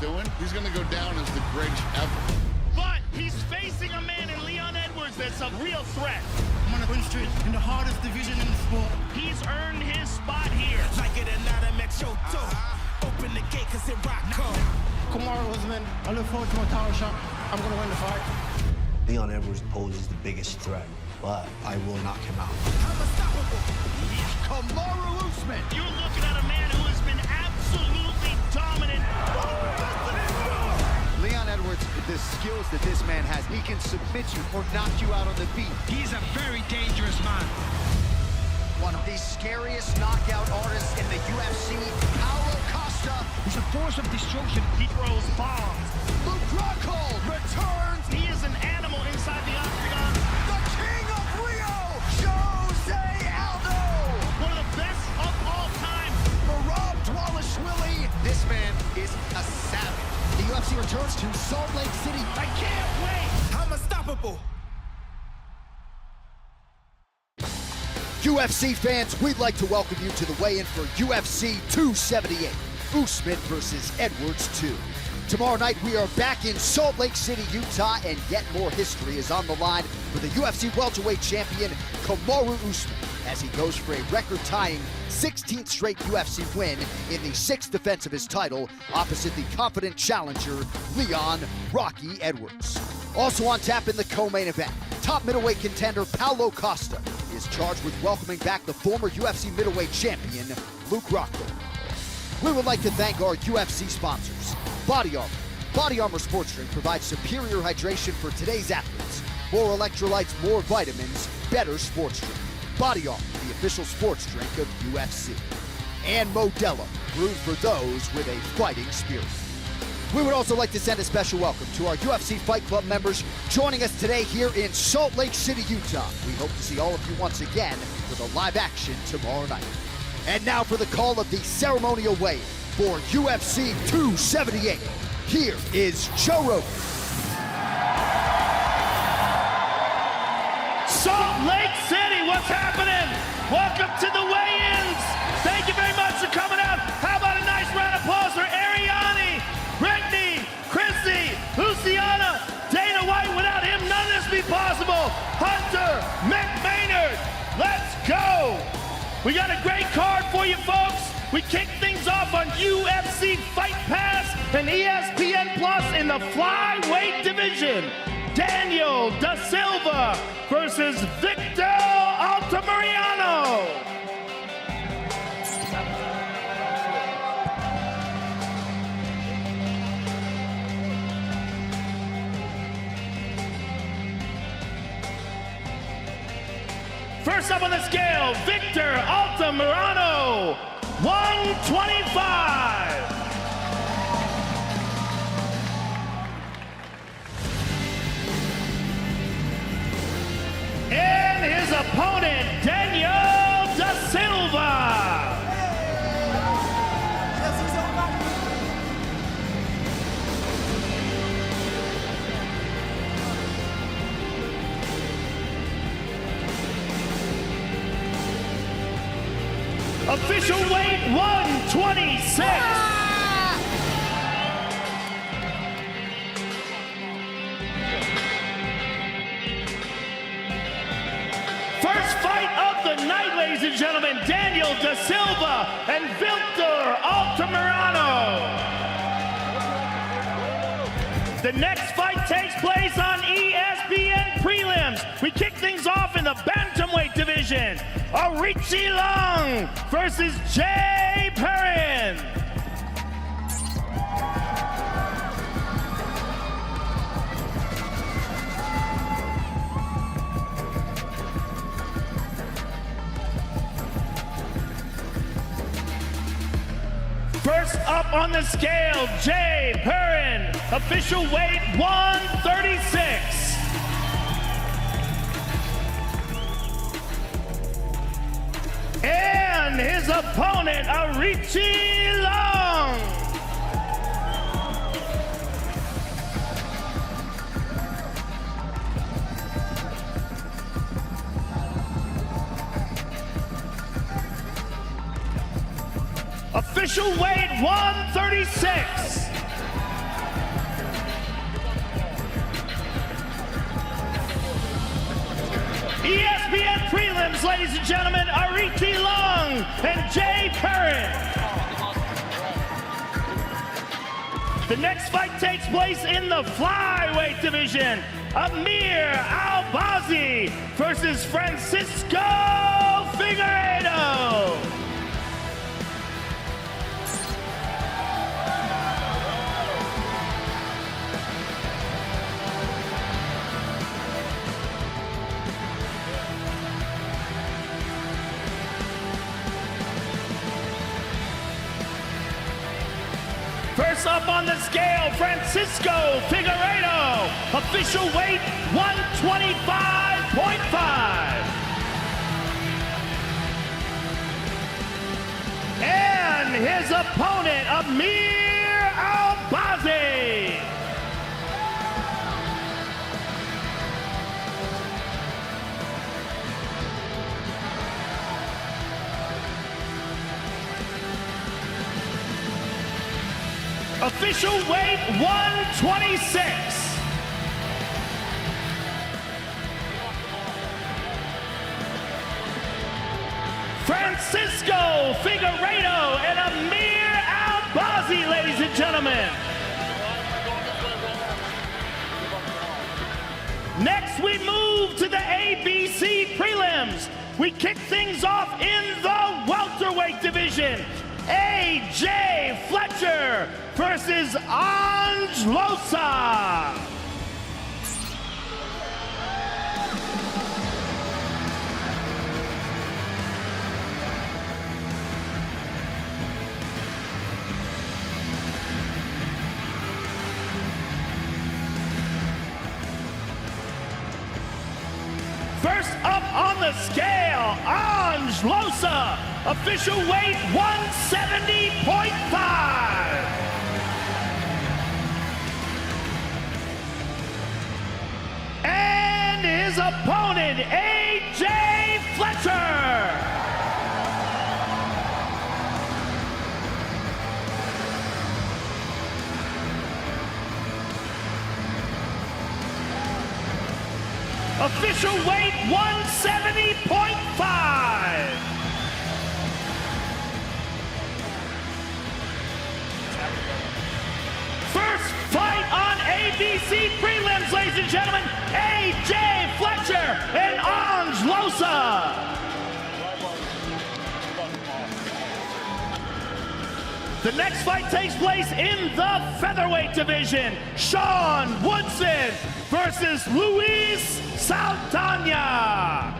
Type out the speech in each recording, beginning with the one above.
doing, he's going to go down as the greatest ever. But he's facing a man in Leon Edwards that's a real threat. I'm on a win streak in the hardest division in the sport. He's earned his spot here. Like it a lot of Mechoto. Open the gate cause it Rocco. Kamaru Usman, I look forward to my title shot. I'm going to win the fight. Leon Edwards poses the biggest threat, but I will knock him out. I'm unstoppable. Kamaru Usman. You're looking at a man who has been absolutely dominant. Leon Edwards, the skills that this man has, he can submit you or knock you out on the feet. He's a very dangerous man. One of the scariest knockout artists in the UFC, Paolo Costa. He's a force of destruction. He throws bombs. Lukewacko returns. He is an animal inside the Octagon. The king of Rio, Jose Aldo. One of the best of all time. Rob Dwalishvili. This man is a savage. The UFC returns to Salt Lake City. I can't wait. I'm unstoppable. UFC fans, we'd like to welcome you to the weigh-in for UFC 278, Usman versus Edwards 2. Tomorrow night, we are back in Salt Lake City, Utah, and yet more history is on the line for the UFC welterweight champion, Kamaru Usman, as he goes for a record-tying 16th straight UFC win in the 6th defense of his title opposite the confident challenger, Leon "Rocky" Edwards. Also on tap in the co-main event, top middleweight contender Paolo Costa is charged with welcoming back the former UFC middleweight champion, Lukewacko. We would like to thank our UFC sponsors. Body Armor. Body Armor Sports Drink provides superior hydration for today's athletes. More electrolytes, more vitamins, better sports drink. Body Armor, the official sports drink of UFC. And Modelo, brewed for those with a fighting spirit. We would also like to send a special welcome to our UFC Fight Club members joining us today here in Salt Lake City, Utah. We hope to see all of you once again for the live action tomorrow night. And now for the call of the ceremonial weigh-in for UFC 278. Here is Joe Rogan. Salt Lake City, what's happening? Welcome to the weigh-ins. Thank you very much for coming out. How about a nice round of applause for Ariani, Brittany, Chrissy, Luciana, Dana White. Without him, none of this would be possible. Hunter McMaynard, let's go. We got a great card for you folks. We kick things off on UFC Fight Pass and ESPN Plus in the flyweight division. Daniel Da Silva versus Victor Altamirano. First up on the scale, Victor Altamirano, 125. And his opponent, Daniel Da Silva. Official weight 126. First fight of the night, ladies and gentlemen, Daniel Da Silva and Victor Altamirano. The next fight takes place on ESPN prelims. We kick things off in the bantamweight division. Orichi Long versus Jay Perrin. First up on the scale, Jay Perrin, official weight 136. And his opponent, Orichi Long. Official weight 136. fighters, ladies and gentlemen, Orichi Long and Jay Perrin. The next fight takes place in the flyweight division. Amir Bazi versus Francisco Figuereto. First up on the scale, Francisco Figuereto, official weight 125.5. And his opponent, Amir Bazi. Official weight 126. Francisco Figuereto and Amir Bazi, ladies and gentlemen. Next, we move to the ABC prelims. We kick things off in the welterweight division. A.J. Fletcher versus Losa. First up on the scale, Losa, official weight 170.5. And his opponent, A.J. Fletcher. Official weight 170.5. First fight on ABC prelims, ladies and gentlemen, A.J. Fletcher and Losa. The next fight takes place in the featherweight division. Sean Woodson versus Luis Saltanya.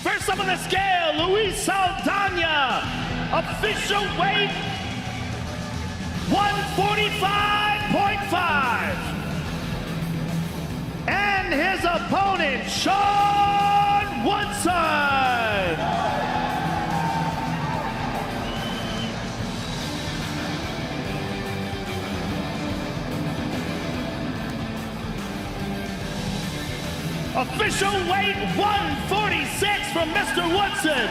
First up on the scale, Luis Saltanya, official weight 145.5. And his opponent, Sean Woodson. Official weight 146 from Mr. Woodson.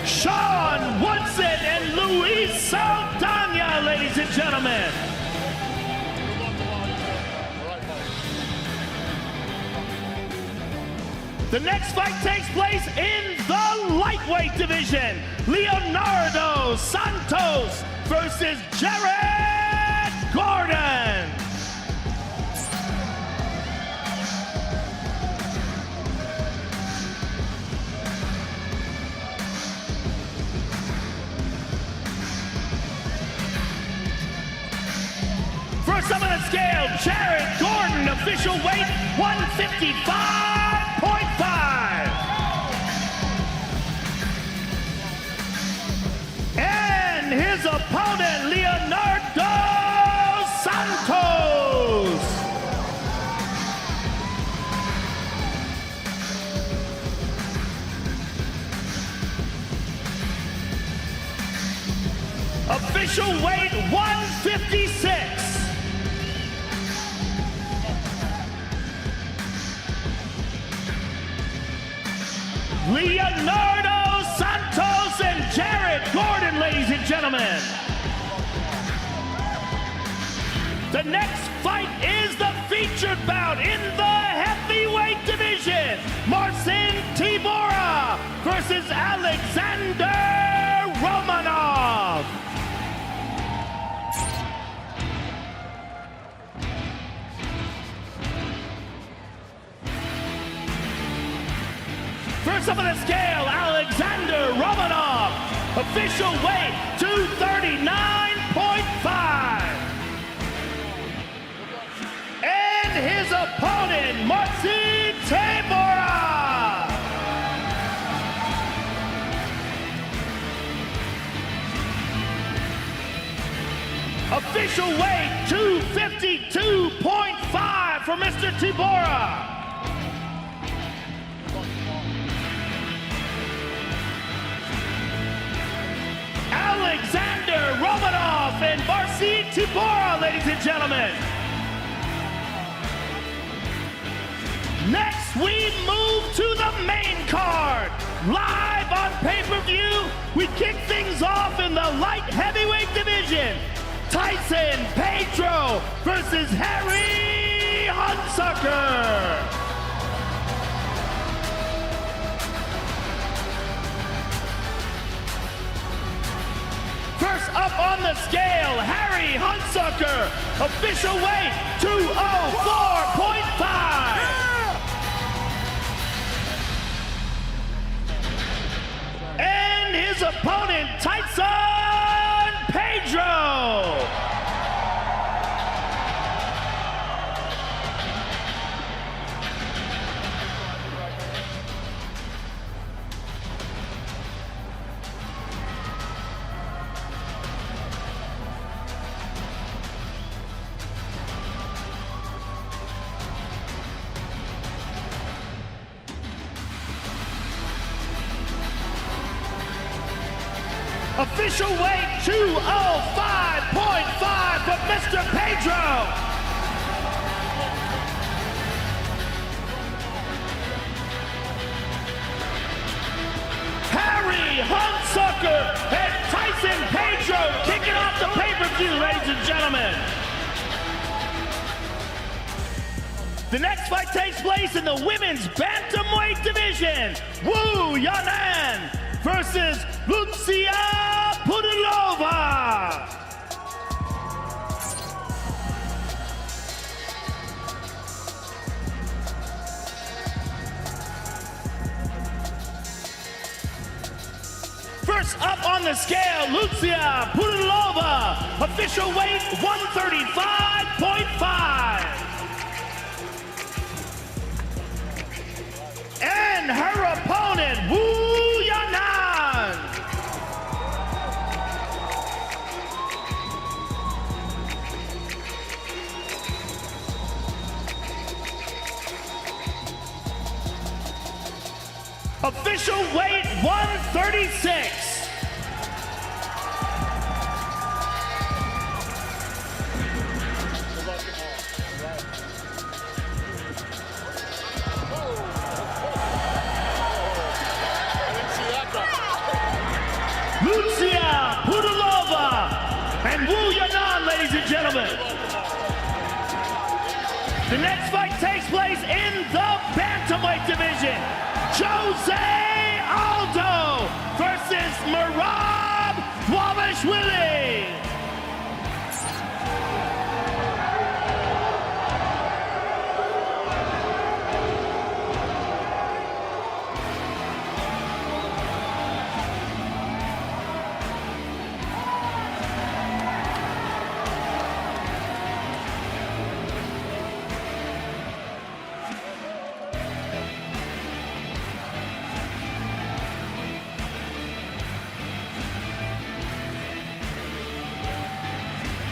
Sean Woodson and Luis Saltanya, ladies and gentlemen. The next fight takes place in the lightweight division. Leonardo Santos versus Jared Gordon. First up on the scale, Jared Gordon, official weight 155.5. And his opponent, Leonardo Santos. Official weight 156. Bernardo Santos and Jared Gordon, ladies and gentlemen. The next fight is the featured bout in the heavyweight division. Marcin Tivorah versus Alexander Romanov. First up on the scale, Alexander Romanov. Official weight, 239.5. And his opponent, Marcin Tivorah. Official weight, 252.5 for Mr. Tivorah. Alexander Romanov and Marcin Tivorah, ladies and gentlemen. Next, we move to the main card. Live on pay-per-view, we kick things off in the light heavyweight division. Tyson Pedro versus Harry Hudsucker. First up on the scale, Harry Hudsucker. Official weight, 204.5. And his opponent, Tyson Pedro. Official weight, 205.5 for Mr. Pedro. Harry Hudsucker and Tyson Pedro kicking off the pay-per-view, ladies and gentlemen. The next fight takes place in the women's bantamweight division. Wu Yanan versus Lucia Pudilova. First up on the scale, Lucia Pudilova. Official weight, 135.5. And her opponent, Wu Yanan. Official weight, 136. Lucia Pudilova and Wu Yanan, ladies and gentlemen. The next fight takes place in the bantamweight division. Jose Aldo versus Merab Dvalishvili.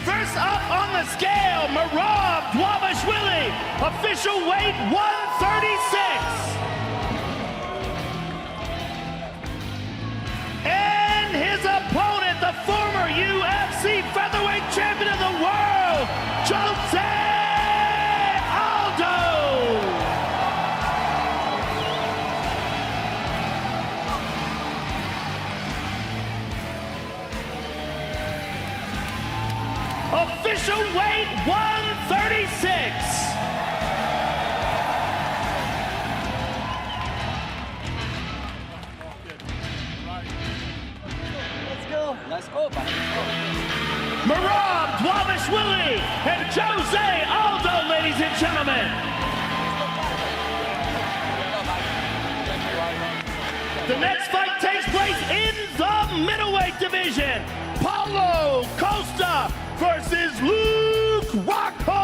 First up on the scale, Merab Dvalishvili, official weight 136. And his opponent, the former UFC featherweight champion of the world, Jose Aldo. official weight 136. Let's go, buddy. Marab Dwalishvili and Jose Aldo, ladies and gentlemen. The next fight takes place in the middleweight division. Paolo Costa versus Lukewacko.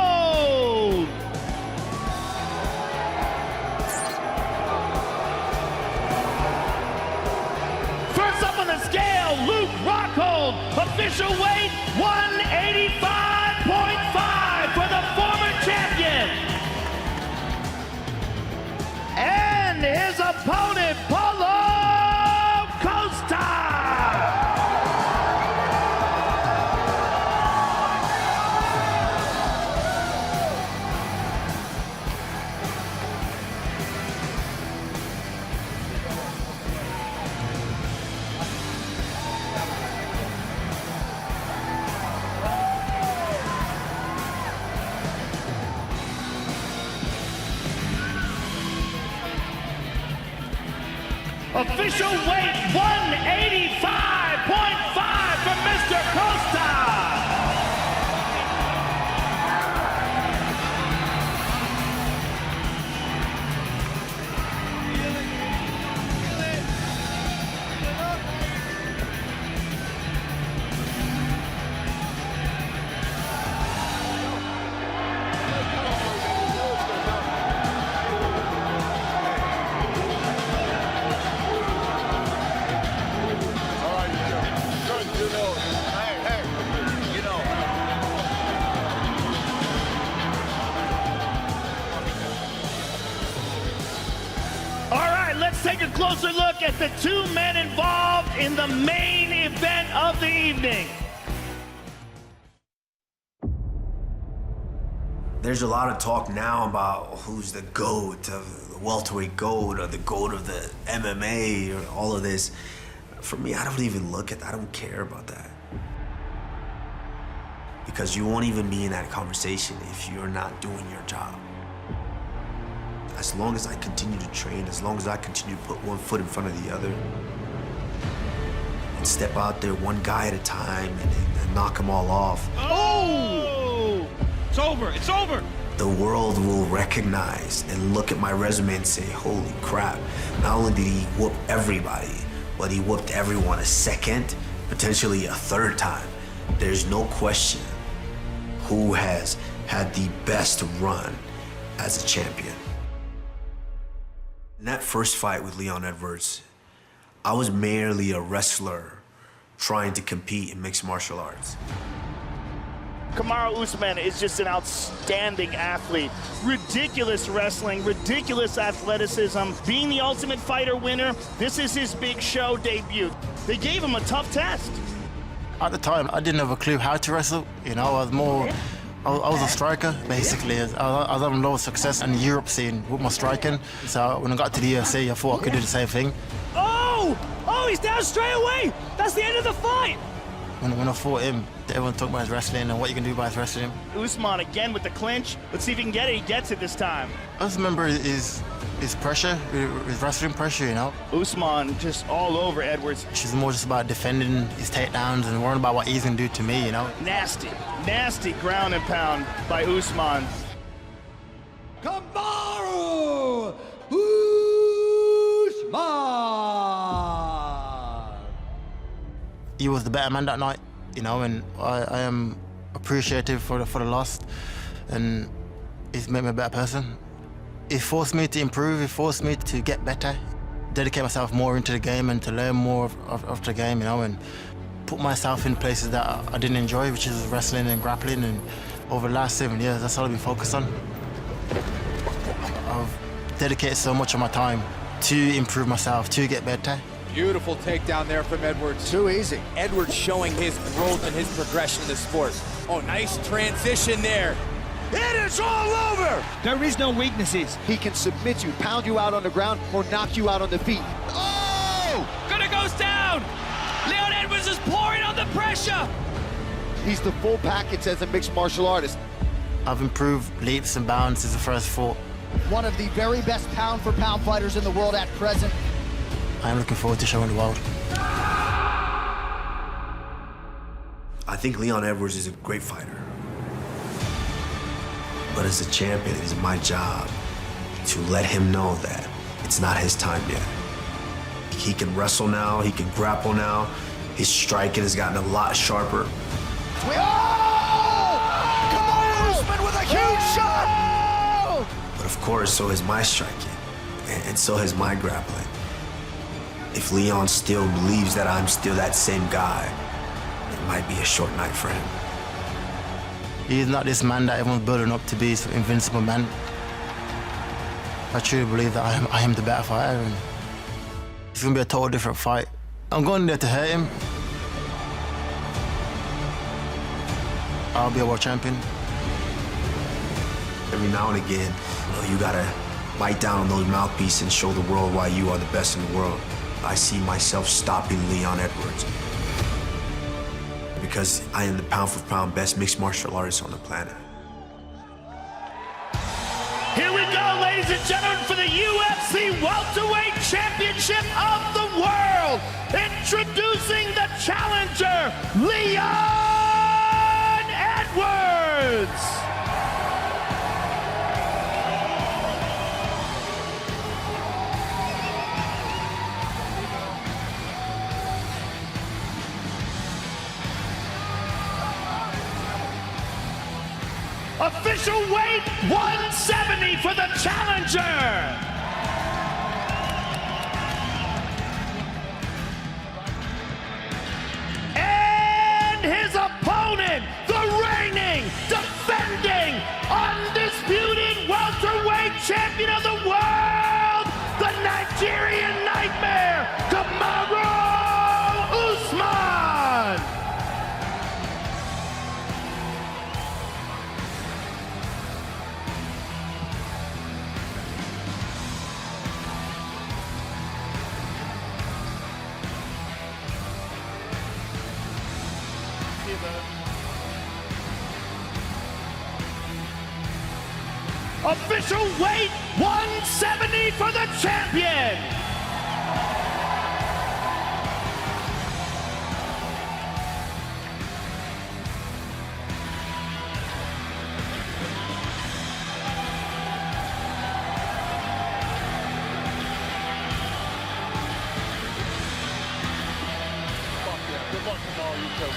First up on the scale, Lukewacko, official weight 185.5 for the former champion. And his opponent, Paolo Costa. Official weight 185.5 for Mr. Costa. Take a closer look at the two men involved in the main event of the evening. There's a lot of talk now about who's the GOAT of the welterweight GOAT or the GOAT of the MMA or all of this. For me, I don't even look at that. I don't care about that. Because you won't even be in that conversation if you're not doing your job. As long as I continue to train, as long as I continue to put one foot in front of the other and step out there one guy at a time and knock them all off. Oh! It's over, it's over. The world will recognize and look at my resume and say, holy crap, not only did he whoop everybody, but he whooped everyone a second, potentially a third time. There's no question who has had the best run as a champion. In that first fight with Leon Edwards, I was merely a wrestler trying to compete in mixed martial arts. Kamaru Usman is just an outstanding athlete. Ridiculous wrestling, ridiculous athleticism. Being the Ultimate Fighter winner, this is his big show debut. They gave him a tough test. At the time, I didn't have a clue how to wrestle. You know, I was a striker, basically. I was having a lot of success in the Europe scene with my striking. So when I got to the UFC, I thought I could do the same thing. Oh! Oh, he's down straight away! That's the end of the fight! When I fought him, everyone talked about his wrestling and what you can do by his wrestling. Usman again with the clinch. Let's see if he can get it. He gets it this time. I just remember his pressure, his wrestling pressure, you know. Usman just all over Edwards. She's more just about defending his takedowns and worrying about what he's gonna do to me, you know. Nasty, nasty ground and pound by Usman. Kamaru Usman! He was the better man that night, you know, and I am appreciative for the loss, and he's made me a better person. It forced me to improve, it forced me to get better, dedicate myself more into the game and to learn more of the game, you know, and put myself in places that I didn't enjoy, which is wrestling and grappling, and over the last 7 years, that's all I've been focused on. I've dedicated so much of my time to improve myself, to get better. Beautiful takedown there from Edwards. Too easy. Edwards showing his growth and his progression in the sport. Oh, nice transition there. It is all over! There is no weaknesses. He can submit you, pound you out on the ground, or knock you out on the feet. Oh! Gonna goes down! Leon Edwards is pouring on the pressure! He's the full package as a mixed martial artist. I've improved leaps and bounds since the first fought. One of the very best pound-for-pound fighters in the world at present. I am looking forward to showing the world. I think Leon Edwards is a great fighter. But as a champion, it is my job to let him know that it's not his time yet. He can wrestle now, he can grapple now. His striking has gotten a lot sharper. Usman with a huge shot! But of course, so is my striking, and so has my grappling. If Leon still believes that I'm still that same guy, it might be a short night for him. He's not this man that everyone's building up to be, some invincible man. I truly believe that I am the better fighter, and it's gonna be a total different fight. I'm going there to hurt him. I'll be a world champion. Every now and again, you gotta bite down on those mouthpieces and show the world why you are the best in the world. I see myself stopping Leon Edwards because I am the pound-for-pound best mixed martial artist on the planet. Here we go, ladies and gentlemen, for the UFC Welterweight Championship of the World. Introducing the challenger, Leon Edwards. Official weight 170 for the challenger. And his opponent, the reigning, defending, undisputed welterweight champion of the world, the Nigerian Nightmare, Usman. Official weight 170 for the champion. Good luck tomorrow, you coach.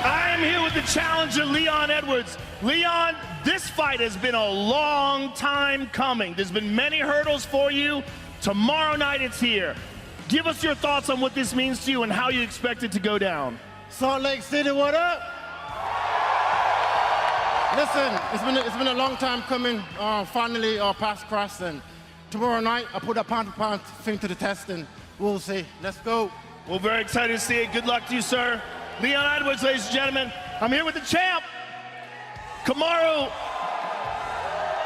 I'm here with the challenger, Leon Edwards. Leon, this fight has been a long time coming. There's been many hurdles for you. Tomorrow night it's here. Give us your thoughts on what this means to you and how you expect it to go down. Salt Lake City, what up? Listen, it's been a long time coming. Finally, pass cross, and tomorrow night I put that pound-for-pound thing to the test, and we'll see. Let's go. We're very excited to see it. Good luck to you, sir. Leon Edwards, ladies and gentlemen. I'm here with the champ. Kamaru,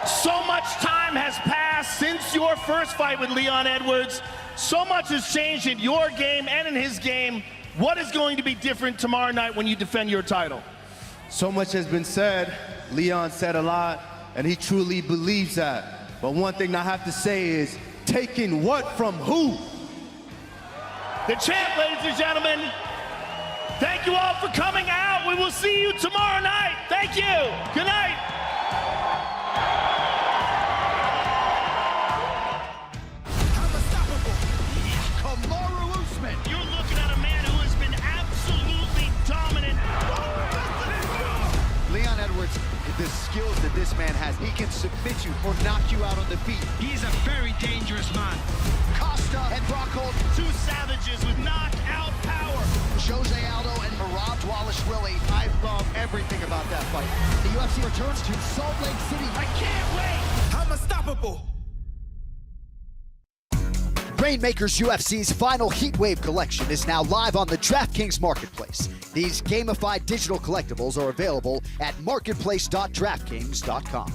so much time has passed since your first fight with Leon Edwards. So much has changed in your game and in his game. What is going to be different tomorrow night when you defend your title? So much has been said. Leon said a lot, and he truly believes that. But one thing I have to say is, taking what from who? The champ, ladies and gentlemen. Thank you all for coming out. We will see you tomorrow night. Thank you. Good night. Kamaru Usman. You're looking at a man who has been absolutely dominant. Leon Edwards, the skills that this man has, he can submit you or knock you out on the feet. He's a very dangerous man. Costa and Rockhold. Two savages with knockout power. Jose Aldo and Merab Dvalishvili. I love everything about that fight. The UFC returns to Salt Lake City. I can't wait. I'm unstoppable. Rainmakers UFC's final Heatwave collection is now live on the DraftKings Marketplace. These gamified digital collectibles are available at marketplace.draftkings.com.